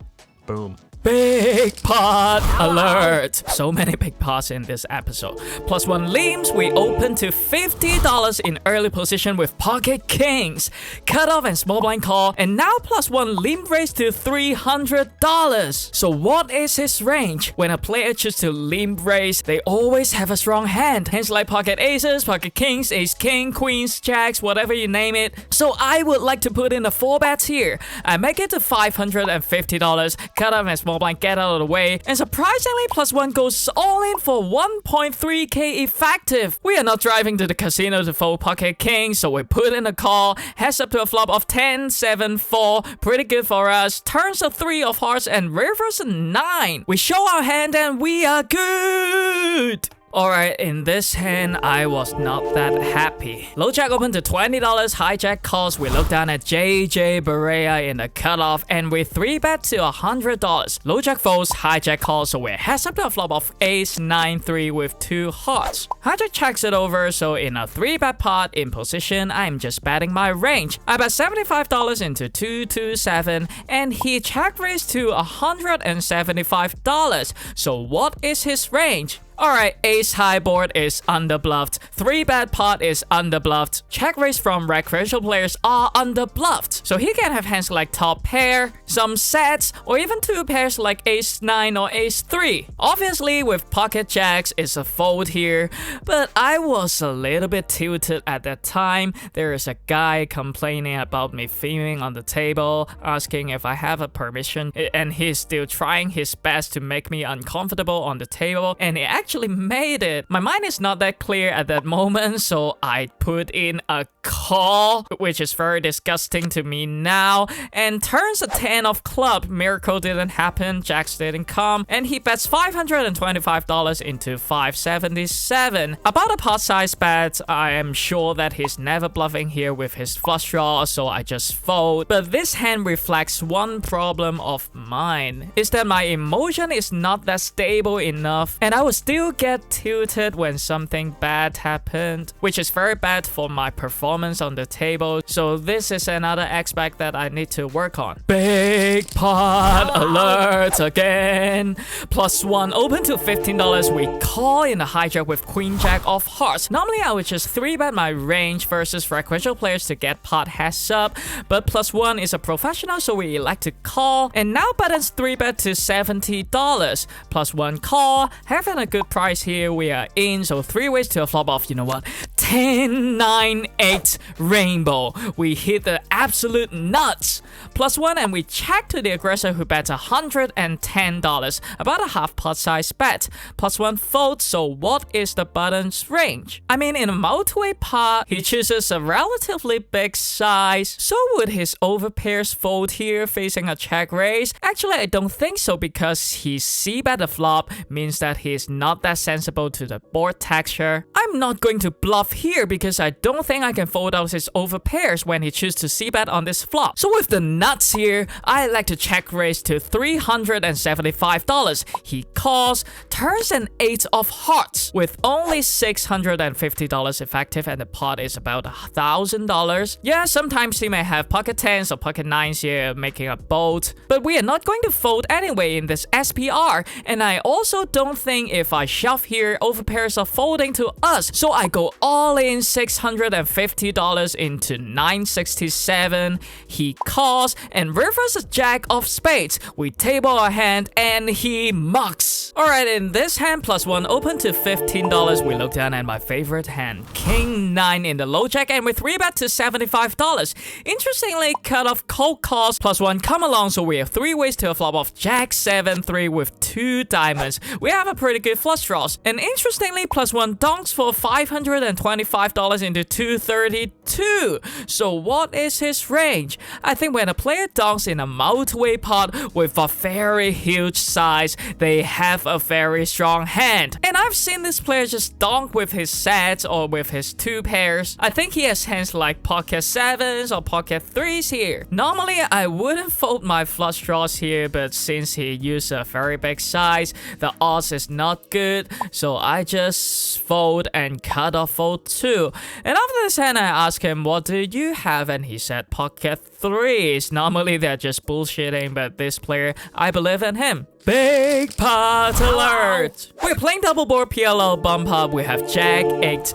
Speaker 5: Boom.
Speaker 3: Big pot alert! So many big pots in this episode. Plus one limbs, we open to $50 in early position with pocket kings. Cut off and small blind call, and now plus one limp-raise to $300. So what is his range? When a player chooses to limp-raise, they always have a strong hand. Hands like pocket aces, pocket kings, ace king, queens, jacks, whatever you name it. So I would like to put in the 4 bets here. I make it to $550. Cut off and small blind, get out of the way, and surprisingly plus one goes all in for 1.3k effective. We are not driving to the casino to fold pocket king, so we put in a call, heads up to a flop of 10, 7, 4, pretty good for us, turns a 3 of hearts and rivers a 9. We show our hand and we are good. Alright, in this hand, I was not that happy. Low jack opened to $20, hijack calls. We look down at JJ Barea in the cutoff, and we 3-bet to $100. Low jack folds, hijack calls, so we're heads up to a flop of ace 9-3 with 2 hearts. Hijack checks it over, so in a 3-bet pot in position, I'm just betting my range. I bet $75 into 227, and he check raised to $175. So what is his range? Alright, ace high board is underbluffed, 3-bet pot is underbluffed, check raise from recreational players are underbluffed. So he can have hands like top pair, some sets, or even 2 pairs like ace 9 or ace 3. Obviously, with pocket jacks, it's a fold here, but I was a little bit tilted at that time. There is a guy complaining about me filming on the table, asking if I have a permission, and he's still trying his best to make me uncomfortable on the table, and it actually made it. My mind is not that clear at that moment, so I put in a call, which is very disgusting to me now, and turns a 10 of club. Miracle didn't happen, jacks didn't come, and he bets $525 into 577. About a pot size bet, I am sure that he's never bluffing here with his flush draw, so I just fold. But this hand reflects one problem of mine, is that my emotion is not that stable enough, and I was still still get tilted when something bad happened, which is very bad for my performance on the table. So this is another aspect that I need to work on. Big pot alert again. +1 open to $15. We call in a hijack with Queen Jack of Hearts. Normally I would just 3-bet my range versus recreational players to get pot heads up, but +1 is a professional, so we elect to call. And now buttons 3-bet to $70. +1 call. Having a good price here. We are in, so 3 ways to a flop of, you know what, 10, 9, 8 rainbow. We hit the absolute nuts. +1 and we check to the aggressor who bets $110, about a half pot size bet. +1 fold, so what is the button's range? I mean, in a multi-way pot, he chooses a relatively big size, so would his overpairs fold here facing a check raise? Actually, I don't think so, because he c-bet the flop means that he's not that sensible to the board texture. I'm not going to bluff here because I don't think I can fold out his overpairs when he chooses to c-bet on this flop. So with the nuts here, I like to check raise to $375. He calls, turns an 8 of hearts with only $650 effective, and the pot is about $1,000. Yeah, sometimes he may have pocket 10s or pocket 9s here making a bolt, but we are not going to fold anyway in this SPR, and I also don't think if I shove here overpairs are folding to us, so I go all in $650 into 967. He calls and rivers a jack of spades. We table our hand and he mucks. Alright, in this hand, +1 open to $15. We look down at my favorite hand, King 9 in the low jack, and we 3-bet to $75. Interestingly, cut off cold calls, +1 come along, so we have 3 ways to a flop of Jack 7-3 with 2 diamonds. We have a pretty good flush draws. And interestingly, +1 donks for $525 into 232. So what is his range? I think when a player donks in a multi-way pot with a very huge size, they have a very strong hand. And I've seen this player just donk with his sets or with his 2 pairs. I think he has hands like pocket 7s or pocket 3s here. Normally, I wouldn't fold my flush draws here, but since he used a very big size, the odds is not good, so I just fold and cut off fold 2. And after this hand, I asked him, what do you have? And he said pocket 3s. Normally, they're just bullshitting, but this player, I believe in him. Big pot alert! We're playing double board PLO bump up. We have Jack 8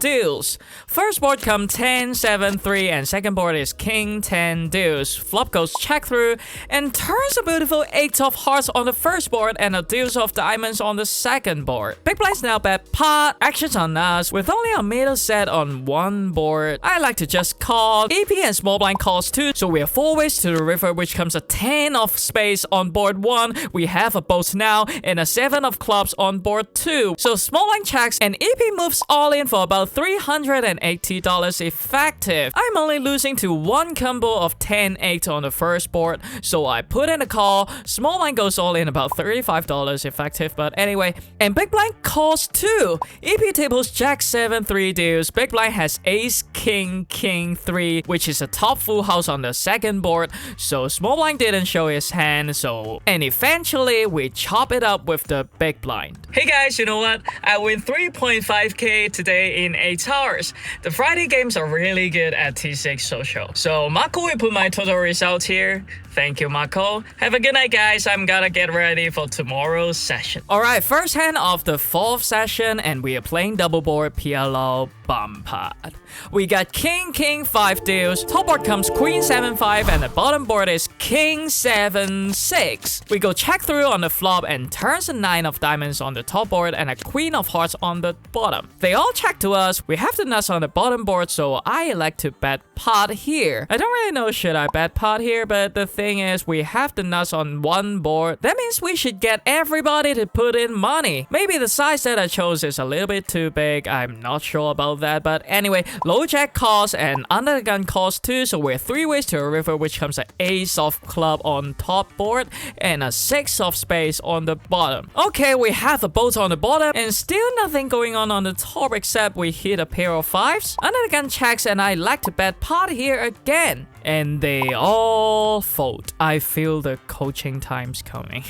Speaker 3: deuce. First board come 10 7 3, and second board is King 10 deuce. Flop goes check through and turns a beautiful 8 of hearts on the first board and a deuce of diamonds on the second board. Big blinds now bet pot. Actions on us with only a middle set on one board. I like to just call. EP and small blind calls too, so we have 4 ways to the river, which comes a 10 of spades on board 1. We have a boat now and a 7 of clubs on board 2. So small blind checks and EP moves all in for about $380 effective. I'm only losing to 1 combo of 10-8 on the first board, so I put in a call. Small blind goes all in about $35 effective, but anyway. And big blind calls too. EP tables Jack 7-3 deuce. Big blind has Ace King 3, which is a top full house on the second board, so small blind didn't show his hand, and eventually we chop it up with the big blind.
Speaker 1: Hey guys, you know what? I win 3.5k today in 8 hours. The Friday games are really good at T6 Social. So Marco will put my total result here. Thank you, Marco. Have a good night, guys. I'm gonna get ready for tomorrow's session.
Speaker 3: Alright, first hand of the 4th session, and we are playing double board PLO bump pot. We got King 5 deuce. Top board comes Queen 7-5, and the bottom board is King 7-6. We go check through on the flop and turns a 9 of diamonds on the top board and a Queen of hearts on the bottom. They all check to us. We have the nuts on the bottom board, so I elect to bet pot here. I don't really know should I bet pot here, but the thing is we have the nuts on one board. That means we should get everybody to put in money. Maybe the size that I chose is a little bit too big. I'm not sure about that, but anyway, low jack calls and under the gun calls too, so we're 3 ways to a river, which comes an ace of club on top board and a 6 of spades on the bottom. Okay, we have a boat on the bottom and still nothing going on the top except we hit a pair of 5s. Under the gun checks and I like to bet pot here again. and they all fold. I feel the coaching times coming.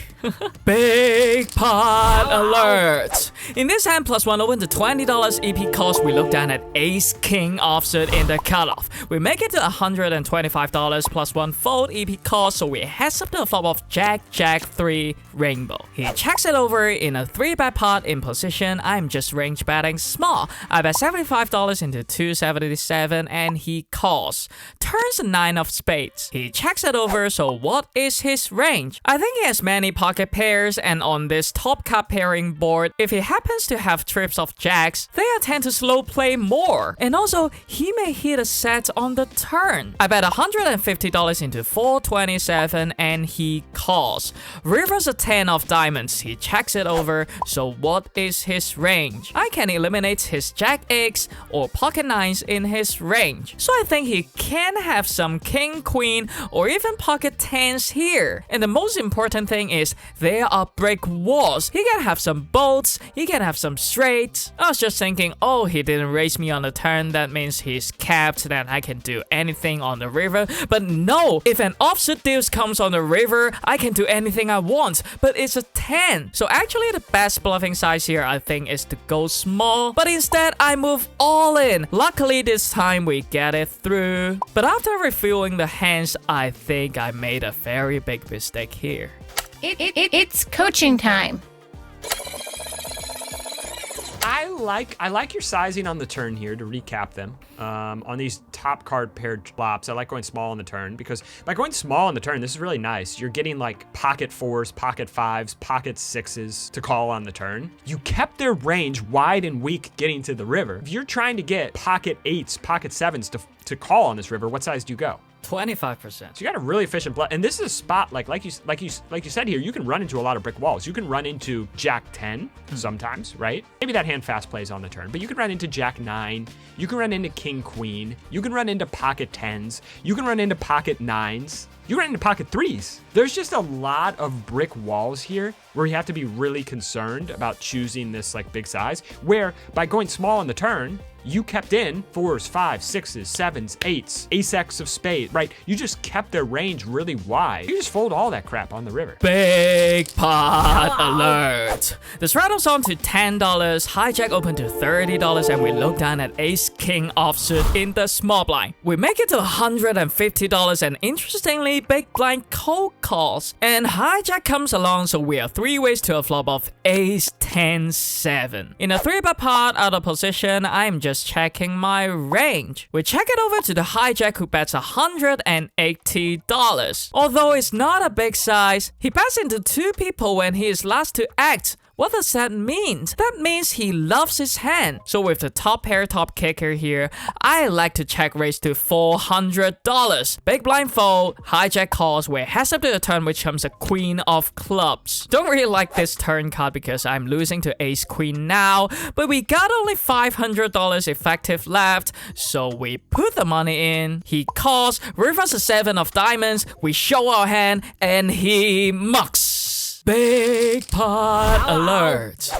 Speaker 3: Big pot alert! In this hand, +1 open to $20 EP cost. We look down at ace king offsuit in the cutoff. We make it to $125 +1 fold EP cost, so we heads up to a flop of jack 3 rainbow. He checks it over in a 3-bet pot in position. I'm just range betting small. I bet $75 into 277 and he calls. Turns a 9 of spades. He checks it over, so what is his range? I think he has many pocket pairs, and on this top card pairing board, if he happens to have trips of jacks, they tend to slow play more. And also, he may hit a set on the turn. I bet $150 into 427 and he calls. River's a 10 of diamonds. He checks it over, so what is his range? I can eliminate his jack X or pocket 9s in his range. So I think he can have some king, queen, or even pocket 10s here. And the most important thing is there are brick walls. He can have some bolts, he can have some straights. I was just thinking, oh, he didn't raise me on the turn, that means he's capped, that I can do anything on the river. But no, if an offsuit deuce comes on the river, I can do anything I want, but it's a 10. So actually the best bluffing size here, I think, is to go small, but instead I move all in. Luckily this time we get it through. But after reviewing the hands, I think I made a very big mistake here.
Speaker 4: It's coaching time.
Speaker 5: I like your sizing on the turn here to recap them. On these top card paired flops, I like going small on the turn because by going small on the turn, this is really nice. You're getting like pocket 4s, pocket 5s, pocket 6s to call on the turn. You kept their range wide and weak getting to the river. If you're trying to get pocket 8s, pocket 7s to call on this river, what size do you go?
Speaker 3: 25%.
Speaker 5: So you got a really efficient bluff, and this is a spot like you said here. You can run into a lot of brick walls. You can run into Jack 10 sometimes, right? Maybe that hand fast plays on the turn, but you can run into Jack 9. You can run into King Queen. You can run into pocket 10s. You can run into pocket 9s. You run into pocket 3s. There's just a lot of brick walls here where you have to be really concerned about choosing this like big size, where by going small on the turn, you kept in 4s, 5s, 6s, 7s, 8s, ace-x of spade, right? You just kept their range really wide. You just fold all that crap on the river.
Speaker 3: Big pot alert. This rattles on to $10, hijack open to $30, and we look down at ace king offsuit in the small blind. We make it to $150, and interestingly, big blind cold calls. And hijack comes along, so we are 3 ways to a flop of ace 10 7. In a 3-bet pot out of position, I'm just checking my range. We check it over to the hijack who bets $180. Although it's not a big size, he bets into 2 people when he is last to act. What does that mean? That means he loves his hand. So with the top pair top kicker here, I like to check raise to $400. Big blind fold, hijack calls, where heads up to the turn, which comes a queen of clubs. Don't really like this turn card because I'm losing to ace queen now, but we got only $500 effective left, so we put the money in. He calls, river's a 7 of diamonds, we show our hand, and he mucks. Big pot alert.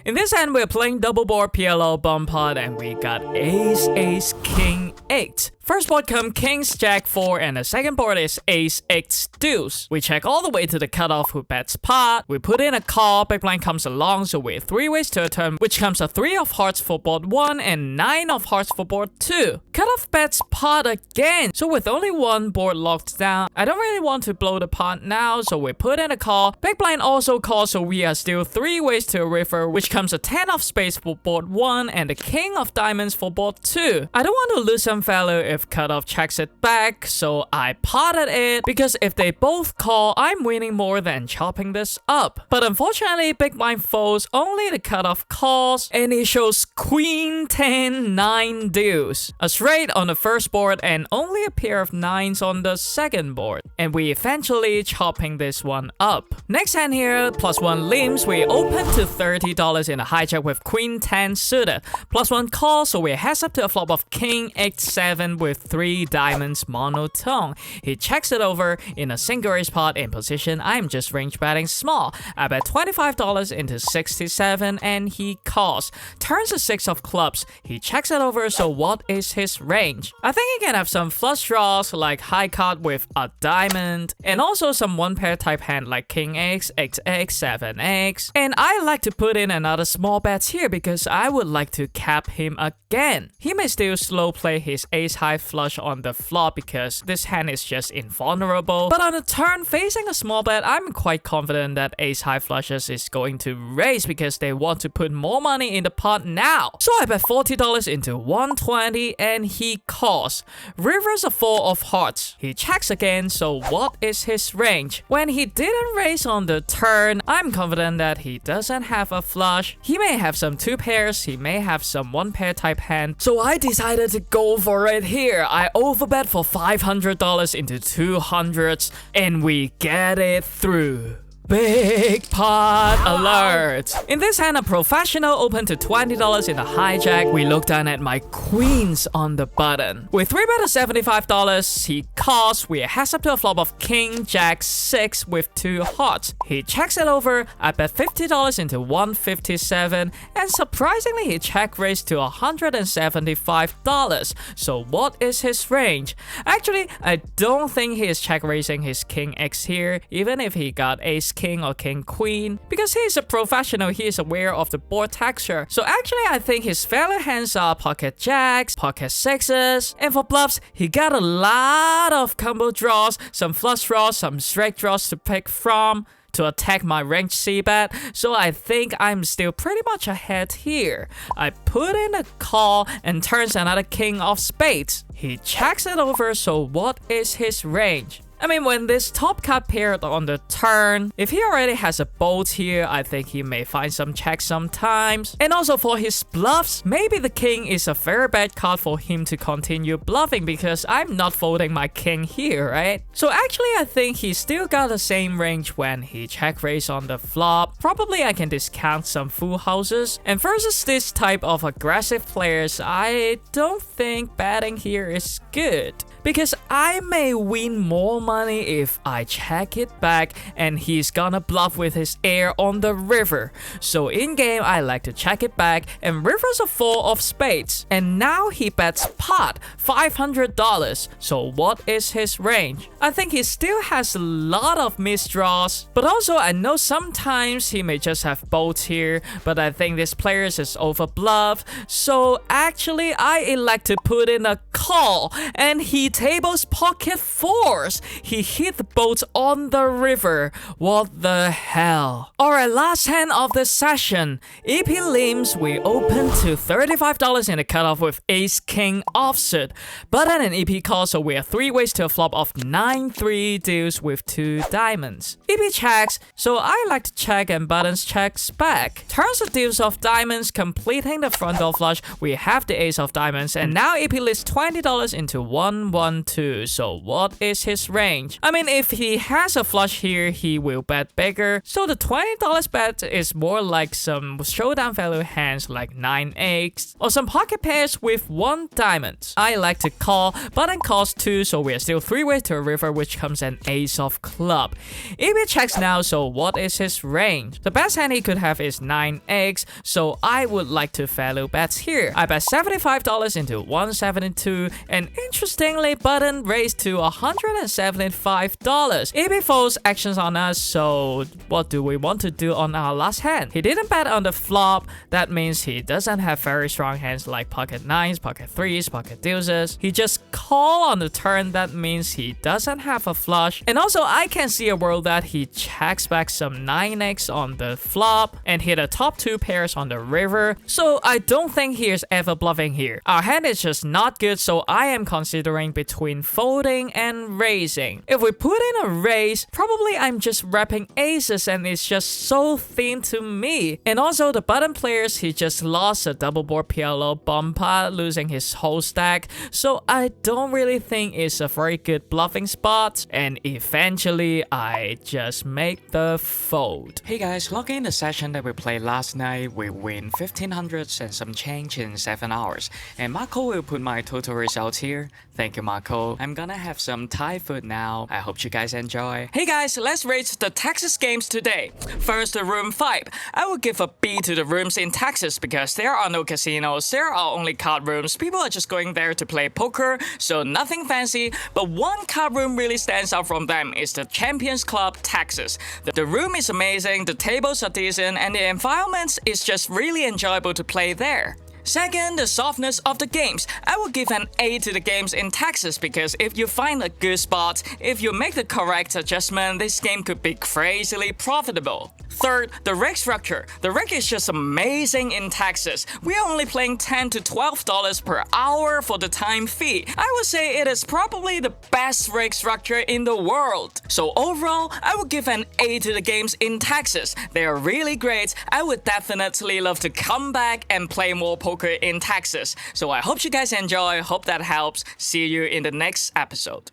Speaker 3: In this hand, we're playing double board PLO bump pot, and we got ace, ace, king, 8. First board come kings, jack 4, and the second board is ace, x, deuce. We check all the way to the cutoff who bets pot. We put in a call, big blind comes along, so we're 3 ways to a turn, which comes a 3 of hearts for board 1 and 9 of hearts for board 2. Cutoff bets pot again, so with only 1 board locked down, I don't really want to blow the pot now, so we put in a call. Big blind also calls, so we are still 3 ways to a river, which comes a 10 of spades for board 1 and the king of diamonds for board 2. I don't want to lose some value if cutoff checks it back, so I potted it, because if they both call, I'm winning more than chopping this up. But unfortunately, big blind folds, only the cutoff calls, and it shows queen 10 9 deuce, a straight on the first board and only a pair of 9s on the second board, and we eventually chopping this one up. Next hand here, +1 limps, we open to $30 in a hijack with queen 10 suited, +1 call, so we heads up to a flop of king 8 7 with 3 diamonds monotone. He checks it over in a single raise pot in position. I'm just range betting small. I bet $25 into 67 and he calls. Turns a 6 of clubs. He checks it over, so what is his range? I think he can have some flush draws like high card with a diamond, and also some one pair type hand like King X, XX, 7X. And I like to put in another small bet here because I would like to cap him again. He may still slow play his ace high flush on the flop because this hand is just invulnerable, but on the turn facing a small bet, I'm quite confident that ace high flushes is going to raise because they want to put more money in the pot now. So I bet $40 into 120 and he calls. River's a 4 of hearts. He checks again, so what is his range? When he didn't raise on the turn, I'm confident that he doesn't have a flush. He may have some 2 pairs, he may have some 1 pair type hand, so I decided to go for it here. I overbet for $500 into 200s and we get it through. Big pot alert! In this hand, a professional opened to $20 in a hijack. We look down at my queens on the button. With 3 bet of $75, he calls. We heads up to a flop of King Jack 6 with 2 hearts. He checks it over. I bet $50 into 157, and surprisingly, he check raised to $175. So what is his range? Actually, I don't think he is check raising his King X here, even if he got ace king or king queen, because he's a professional. He is aware of the board texture. So actually I think his value hands are pocket jacks, pocket sixes, and for bluffs he got a lot of combo draws, some flush draws, some straight draws to pick from to attack my range C bet, so I think I'm still pretty much ahead here. I put in a call and turns another king of spades. He checks it over, so what is his range? I mean, when this top card paired on the turn, if he already has a bolt here, I think he may find some checks sometimes. And also for his bluffs, maybe the king is a very bad card for him to continue bluffing because I'm not folding my king here, right? So actually, I think he still got the same range when he check raise on the flop. Probably I can discount some full houses. And versus this type of aggressive players, I don't think betting here is good, because I may win more money if I check it back and he's gonna bluff with his air on the river. So in game, I like to check it back, and river's a 4 of spades. And now he bets pot, $500. So what is his range? I think he still has a lot of misdraws, but also I know sometimes he may just have bolts here, but I think this player is over bluff. So actually, I elect to put in a call, and he tables pocket 4s. He hit the boats on the river. What the hell? Alright, last hand of the session. EP Limbs, we open to $35 in the cutoff with ace king offsuit. Button and EP call, so we are 3 ways to a flop of 9-3 deals with 2 diamonds. EP checks, so I like to check, and buttons checks back. Turns the deals of diamonds, completing the front door flush. We have the ace of diamonds, and now EP lists $20 into 112. So what is his range? I mean, if he has a flush here, he will bet bigger. So the $20 bet is more like some showdown value hands like 9x or some pocket pairs with 1 diamond. I like to call, button calls 2, so we are still 3 ways to a river, which comes an ace of club. EP checks now, so what is his range? The best hand he could have is 9x, so I would like to value bets here. I bet $75 into 172, and interestingly, button raised to $175. EP folds actions on us, so what do we want to do on our last hand? He didn't bet on the flop. That means he doesn't have very strong hands like pocket 9s, pocket 3s, pocket deuces. He just call on the turn. That means he doesn't have a flush. And also, I can see a world that he checks back some 9x on the flop and hit a top 2 pairs on the river. So I don't think he is ever bluffing here. Our hand is just not good, so I am considering between folding and raising. If we put in a raise, probably I'm just wrapping aces and it's just so thin to me. And also the button players, he just lost a double board PLO bumper, losing his whole stack. So I don't really think it's a very good bluffing spot. And eventually I just make the fold.
Speaker 1: Hey guys, logging in the session that we played last night, we win 1500 and some change in 7 hours. And Marco will put my total results here. Thank you, Marco. I'm gonna have some Thai food now. I hope you guys enjoy. Hey guys, let's rate the Texas games today. First, the room 5. I will give a B to the rooms in Texas because there are no casinos, there are only card rooms. People are just going there to play poker, so nothing fancy. But one card room really stands out from them is the Champions Club Texas. The room is amazing, the tables are decent, and the environment is just really enjoyable to play there. Second, the softness of the games. I will give an A to the games in Texas because if you find a good spot, if you make the correct adjustment, this game could be crazily profitable. Third, the rig structure. The rig is just amazing in Texas. We are only playing $10 to $12 per hour for the time fee. I would say it is probably the best rig structure in the world. So overall, I would give an A to the games in Texas. They are really great. I would definitely love to come back and play more poker in Texas. So I hope you guys enjoy. Hope that helps. See you in the next episode.